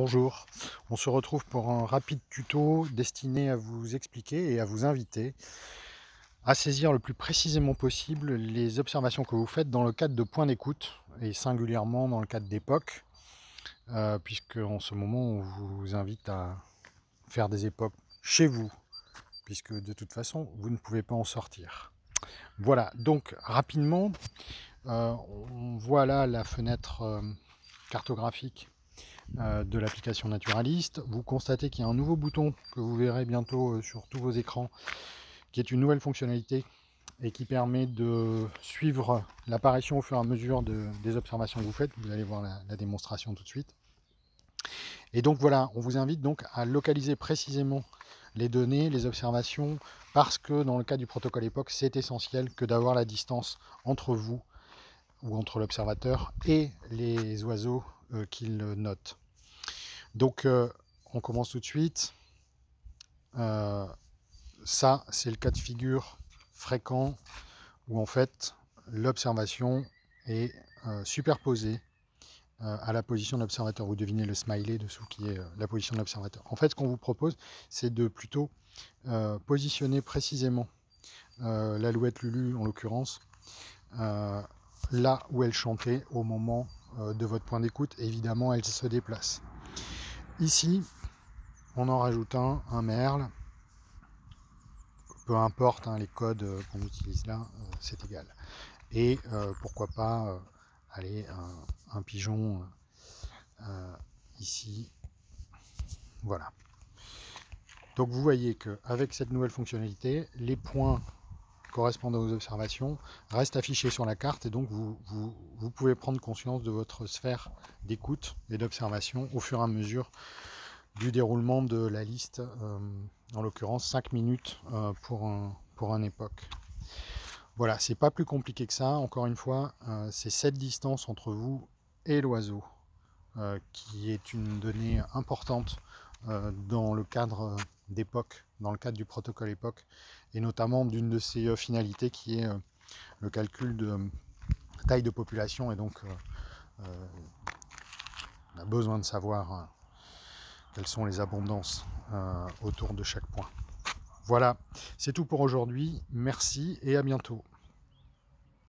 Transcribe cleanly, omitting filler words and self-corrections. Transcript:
Bonjour, on se retrouve pour un rapide tuto destiné à vous expliquer et à vous inviter à saisir le plus précisément possible les observations que vous faites dans le cadre de points d'écoute et singulièrement dans le cadre d'époques, puisque en ce moment on vous invite à faire des époques chez vous, puisque de toute façon vous ne pouvez pas en sortir. Voilà, donc rapidement, on voit là la fenêtre cartographique de l'application Naturalist. Vous constatez qu'il y a un nouveau bouton que vous verrez bientôt sur tous vos écrans, qui est une nouvelle fonctionnalité et qui permet de suivre l'apparition au fur et à mesure des observations que vous faites. Vous allez voir la démonstration tout de suite. Et donc voilà, on vous invite donc à localiser précisément les données, les observations, parce que dans le cas du protocole époque, c'est essentiel que d'avoir la distance entre vous ou entre l'observateur et les oiseaux qu'il note. Donc on commence tout de suite. Ça, c'est le cas de figure fréquent où en fait l'observation est superposée à la position de l'observateur. Vous devinez le smiley dessous qui est la position de l'observateur. En fait, ce qu'on vous propose, c'est de plutôt positionner précisément l'alouette Lulu, en l'occurrence, là où elle chantait au moment de votre point d'écoute. Évidemment, elle se déplace. Ici, on en rajoute un merle. Peu importe les codes qu'on utilise là, c'est égal. Et pourquoi pas allez, un pigeon ici. Voilà. Donc vous voyez qu'avec cette nouvelle fonctionnalité, les points correspondant aux observations restent affichés sur la carte et donc vous pouvez prendre conscience de votre sphère d'écoute et d'observation au fur et à mesure du déroulement de la liste, en l'occurrence 5 minutes pour un époque. Voilà, c'est pas plus compliqué que ça. Encore une fois, c'est cette distance entre vous et l'oiseau qui est une donnée importante dans le cadre d'époque, dans le cadre du protocole époque, et notamment d'une de ses finalités qui est le calcul de taille de population, et donc on a besoin de savoir quelles sont les abondances autour de chaque point. Voilà, c'est tout pour aujourd'hui. Merci et à bientôt.